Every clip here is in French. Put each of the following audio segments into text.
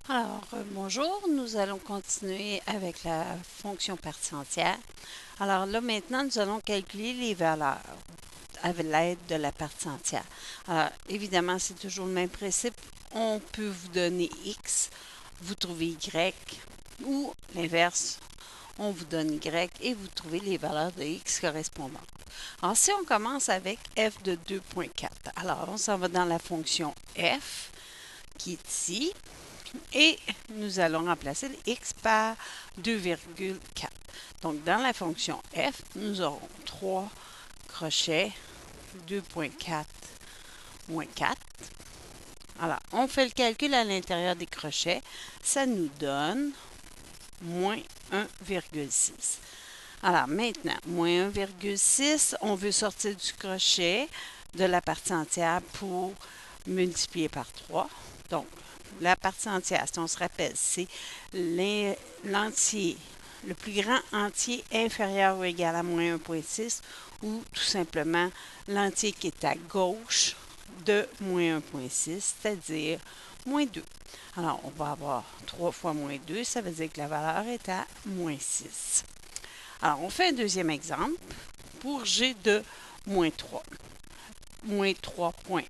Bonjour, nous allons continuer avec la fonction partie entière. Alors là, maintenant, nous allons calculer les valeurs avec l'aide de la partie entière. Alors, évidemment, c'est toujours le même principe. On peut vous donner X, vous trouvez Y, ou l'inverse, on vous donne Y et vous trouvez les valeurs de X correspondantes. Alors, si on commence avec f de 2.4, alors on s'en va dans la fonction f qui est ici. Et nous allons remplacer le x par 2,4. Donc, dans la fonction f, nous aurons 3 crochets 2.4 moins 4. Alors, on fait le calcul à l'intérieur des crochets. Ça nous donne moins 1,6. Alors, maintenant, moins 1,6, on veut sortir du crochet de la partie entière pour multiplier par 3. Donc, la partie entière, si on se rappelle, c'est l'entier, le plus grand entier inférieur ou égal à moins 1,6 ou tout simplement l'entier qui est à gauche de moins 1,6, c'est-à-dire moins 2. Alors, on va avoir 3 fois moins 2, ça veut dire que la valeur est à moins 6. Alors, on fait un deuxième exemple pour G de moins 3, moins 3,1.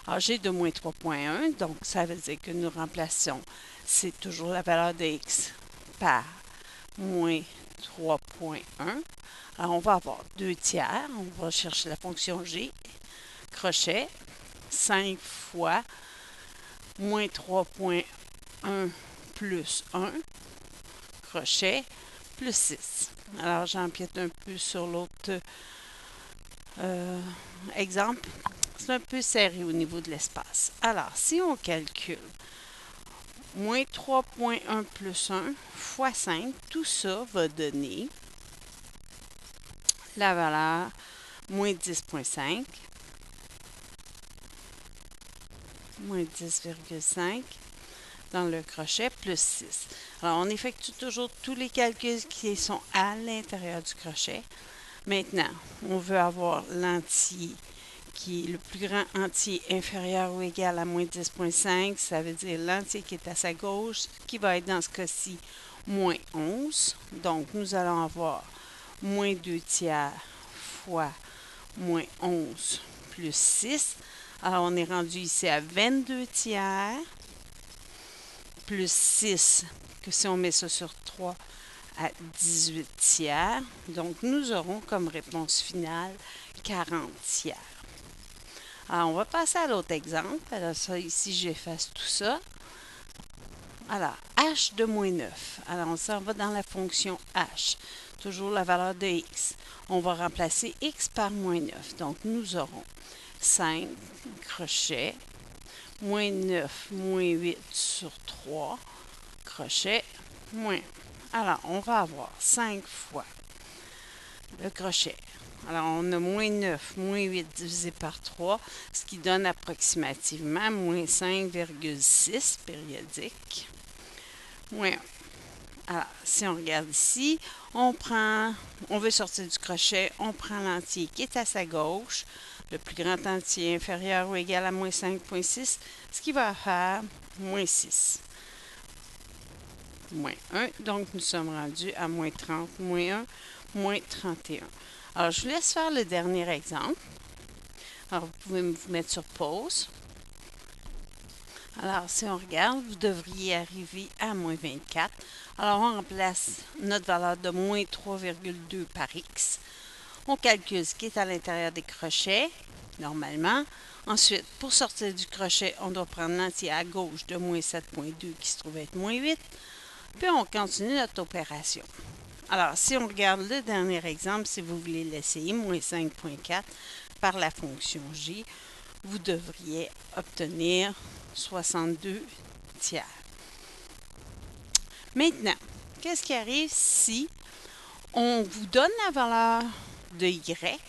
Alors, G de moins 3,1, donc ça veut dire que nous remplaçons, c'est toujours la valeur de x par moins 3,1. Alors, on va avoir 2 tiers, on va chercher la fonction G, crochet, 5 fois moins 3,1 plus 1, crochet, plus 6. Alors, j'empiète un peu sur l'autre exemple. C'est un peu serré au niveau de l'espace. Alors, si on calcule moins 3,1 plus 1 fois 5, tout ça va donner la valeur moins 10,5, moins 10,5 dans le crochet plus 6. Alors, on effectue toujours tous les calculs qui sont à l'intérieur du crochet. Maintenant, on veut avoir l'entier qui est le plus grand entier inférieur ou égal à moins 10,5, ça veut dire l'entier qui est à sa gauche, qui va être dans ce cas-ci moins 11. Donc, nous allons avoir moins 2 tiers fois moins 11 plus 6. Alors, on est rendu ici à 22 tiers plus 6, que si on met ça sur 3, à 18 tiers. Donc, nous aurons comme réponse finale 40 tiers. Alors, on va passer à l'autre exemple. Alors, ça, ici, j'efface tout ça. Alors, h de moins 9. Alors, on s'en va dans la fonction h. Toujours la valeur de x. On va remplacer x par moins 9. Donc, nous aurons 5 crochets, moins 9, moins 8 sur 3, crochets, moins 1. Alors, on va avoir 5 fois le crochet. Alors, on a moins 9, moins 8 divisé par 3, ce qui donne approximativement moins 5,6 périodique, moins 1. Alors, si on regarde ici, on veut sortir du crochet, on prend l'entier qui est à sa gauche, le plus grand entier inférieur ou égal à moins 5,6, ce qui va faire moins 6. Moins 1, donc nous sommes rendus à moins 30, moins 1, moins 31. Alors, je vous laisse faire le dernier exemple. Alors, vous pouvez vous mettre sur pause. Alors, si on regarde, vous devriez arriver à moins 24. Alors, on remplace notre valeur de moins 3,2 par x. On calcule ce qui est à l'intérieur des crochets, normalement. Ensuite, pour sortir du crochet, on doit prendre l'entier à gauche de moins 7,2 qui se trouve être moins 8. Puis, on continue notre opération. Alors, si on regarde le dernier exemple, si vous voulez l'essayer, moins 5,4 par la fonction J, vous devriez obtenir 62 tiers. Maintenant, qu'est-ce qui arrive si on vous donne la valeur de Y,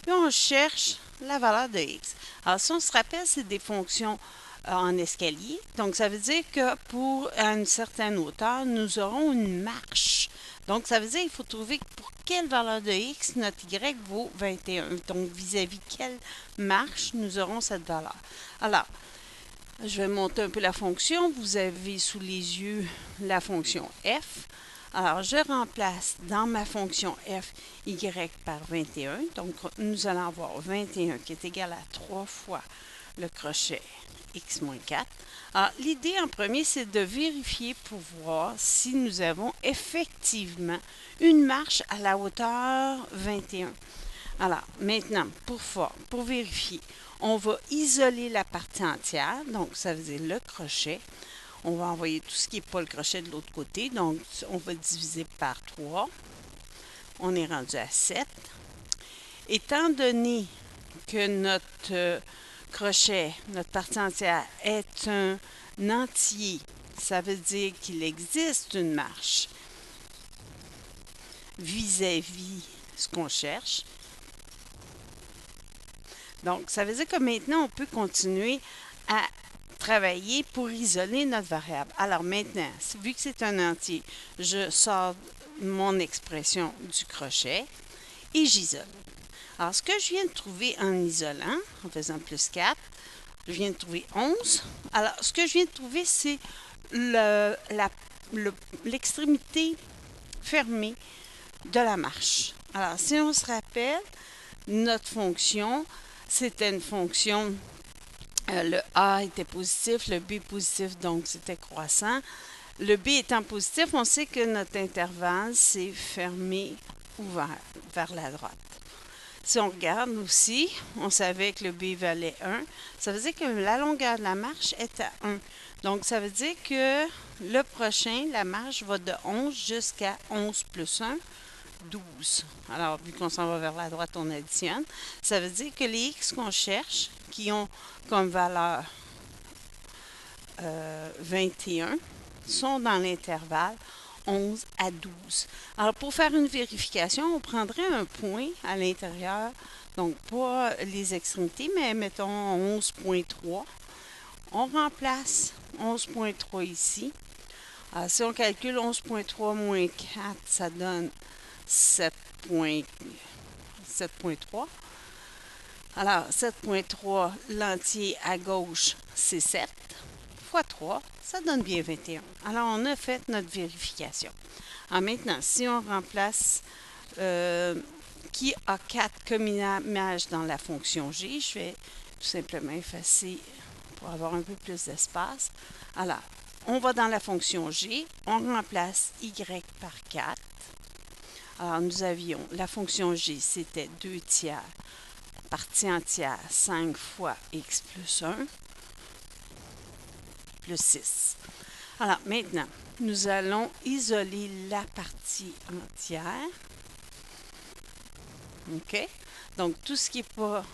puis on cherche la valeur de X? Alors, si on se rappelle, c'est des fonctions en escalier. Donc, ça veut dire que pour une certaine hauteur, nous aurons une marche. Donc, ça veut dire qu'il faut trouver pour quelle valeur de x notre y vaut 21. Donc, vis-à-vis quelle marche nous aurons cette valeur. Alors, Je vais monter un peu la fonction. Vous avez sous les yeux la fonction f. Alors, je remplace dans ma fonction f y par 21. Donc, nous allons avoir 21 qui est égal à 3 fois le crochet x moins 4. Alors, l'idée en premier, c'est de vérifier pour voir si nous avons effectivement une marche à la hauteur 21. Alors, maintenant, pour vérifier, on va isoler la partie entière. Donc, ça veut dire le crochet. On va envoyer tout ce qui n'est pas le crochet de l'autre côté. Donc, on va diviser par 3. On est rendu à 7. Étant donné que notre crochet, notre partie entière, est un entier, ça veut dire qu'il existe une marche vis-à-vis ce qu'on cherche. Donc, ça veut dire que maintenant, on peut continuer à travailler pour isoler notre variable. Alors maintenant, vu que c'est un entier, je sors mon expression du crochet et j'isole. Alors, ce que je viens de trouver en isolant, en faisant plus 4, je viens de trouver 11. Alors, ce que je viens de trouver, c'est l'extrémité fermée de la marche. Alors, si on se rappelle, notre fonction, c'était une fonction, le A était positif, le B positif, donc c'était croissant. Le B étant positif, on sait que notre intervalle, c'est fermé, ouvert, vers la droite. Si on regarde aussi, on savait que le B valait 1. Ça veut dire que la longueur de la marche est à 1. Donc, ça veut dire que le prochain, la marche va de 11 jusqu'à 11 plus 1, 12. Alors, vu qu'on s'en va vers la droite, on additionne. Ça veut dire que les x qu'on cherche, qui ont comme valeur 21, sont dans l'intervalle 11 à 12. Alors, pour faire une vérification, on prendrait un point à l'intérieur, donc pas les extrémités, mais mettons 11.3. On remplace 11.3 ici. Alors, si on calcule 11.3 moins 4, ça donne 7.3. Alors, 7.3, l'entier à gauche, c'est 7. Fois 3, ça donne bien 21. Alors, on a fait notre vérification. Alors, maintenant, si on remplace qui a 4 comme image dans la fonction g, je vais tout simplement effacer pour avoir un peu plus d'espace. Alors, on va dans la fonction g, on remplace y par 4. Alors, nous avions la fonction g, c'était 2 tiers, partie entière, 5 fois x plus 1, plus 6. Alors, maintenant, nous allons isoler la partie entière. OK? Donc, tout ce qui n'est pas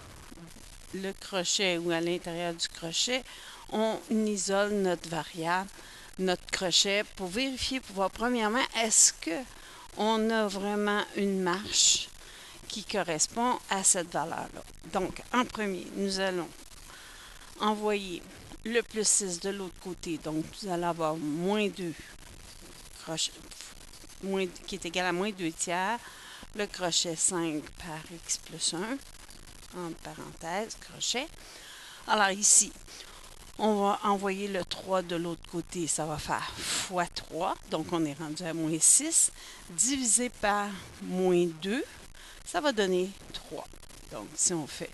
le crochet ou à l'intérieur du crochet, on isole notre variable, notre crochet, pour vérifier, pour voir, premièrement, est-ce qu'on a vraiment une marche qui correspond à cette valeur-là. Donc, en premier, nous allons envoyer le plus 6 de l'autre côté. Donc, nous allons avoir moins 2 crochets, qui est égal à moins 2 tiers. Le crochet 5 par x plus 1, entre parenthèses, crochet. Alors ici, on va envoyer le 3 de l'autre côté. Ça va faire fois 3. Donc, on est rendu à moins 6. Divisé par moins 2, ça va donner 3. Donc, si on fait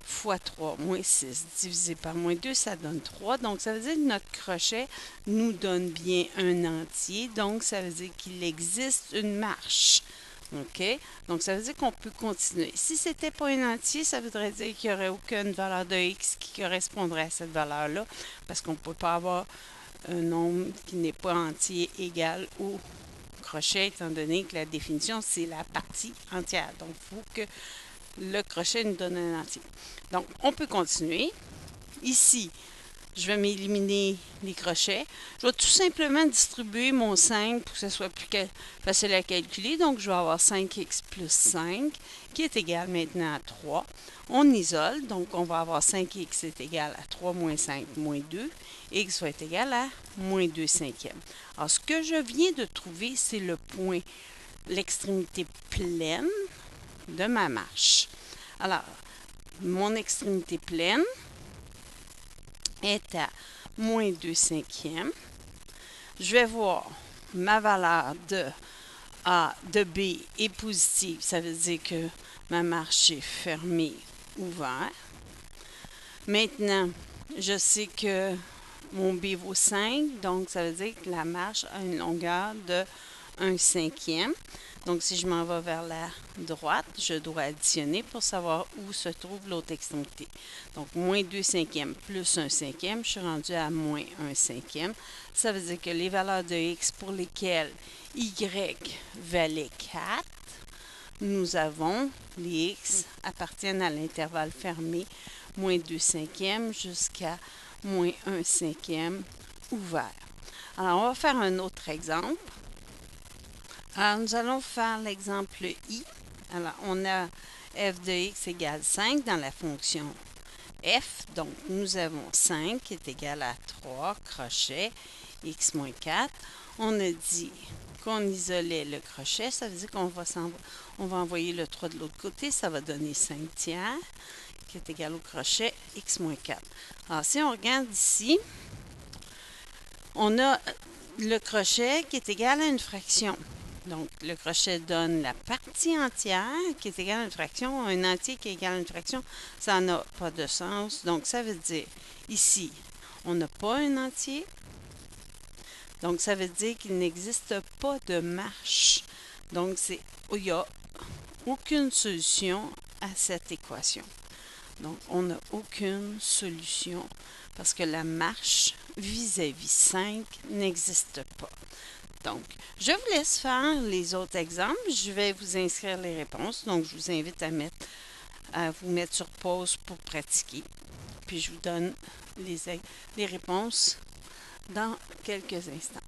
fois 3 moins 6 divisé par moins 2, ça donne 3. Donc, ça veut dire que notre crochet nous donne bien un entier. Donc, ça veut dire qu'il existe une marche. OK? Donc, ça veut dire qu'on peut continuer. Si ce n'était pas un entier, ça voudrait dire qu'il n'y aurait aucune valeur de x qui correspondrait à cette valeur-là, parce qu'on ne peut pas avoir un nombre qui n'est pas entier égal au crochet, étant donné que la définition, c'est la partie entière. Donc, il faut que le crochet nous donne un entier. Donc, on peut continuer. Ici, je vais m'éliminer les crochets. Je vais tout simplement distribuer mon 5 pour que ce soit plus facile à calculer. Donc, je vais avoir 5x plus 5 qui est égal maintenant à 3. On isole. Donc, on va avoir 5x est égal à 3 moins 5 moins 2. X va être égal à moins 2 cinquièmes. Alors, ce que je viens de trouver, c'est le point, l'extrémité pleine de ma marche. Alors, mon extrémité pleine est à moins 2 cinquièmes. Je vais voir ma valeur de A de B est positive. Ça veut dire que ma marche est fermée, ouverte. Maintenant, je sais que mon B vaut 5, donc ça veut dire que la marche a une longueur de 1 cinquième. Donc, si je m'en vais vers la droite, je dois additionner pour savoir où se trouve l'autre extrémité. Donc, moins 2 cinquièmes plus 1 cinquième, je suis rendu à moins 1 cinquième. Ça veut dire que les valeurs de x pour lesquelles y valait 4, nous avons les x appartiennent à l'intervalle fermé moins 2 cinquièmes jusqu'à moins 1 cinquième ouvert. Alors, on va faire un autre exemple. Alors, nous allons faire l'exemple I. Alors, on a f de x égale 5 dans la fonction f. Donc, nous avons 5 qui est égal à 3, crochet, x moins 4. On a dit qu'on isolait le crochet. Ça veut dire qu'on va envoyer le 3 de l'autre côté. Ça va donner 5 tiers qui est égal au crochet, x moins 4. Alors, si on regarde ici, on a le crochet qui est égal à une fraction. Donc, le crochet donne la partie entière qui est égale à une fraction. Un entier qui est égal à une fraction, ça n'a pas de sens. Donc, ça veut dire, ici, on n'a pas un entier. Donc, ça veut dire qu'il n'existe pas de marche. Donc, il n'y a aucune solution à cette équation. Donc, on n'a aucune solution parce que la marche vis-à-vis 5 n'existe pas. Donc, je vous laisse faire les autres exemples. Je vais vous inscrire les réponses. Donc, je vous invite à vous mettre sur pause pour pratiquer. Puis, je vous donne les réponses dans quelques instants.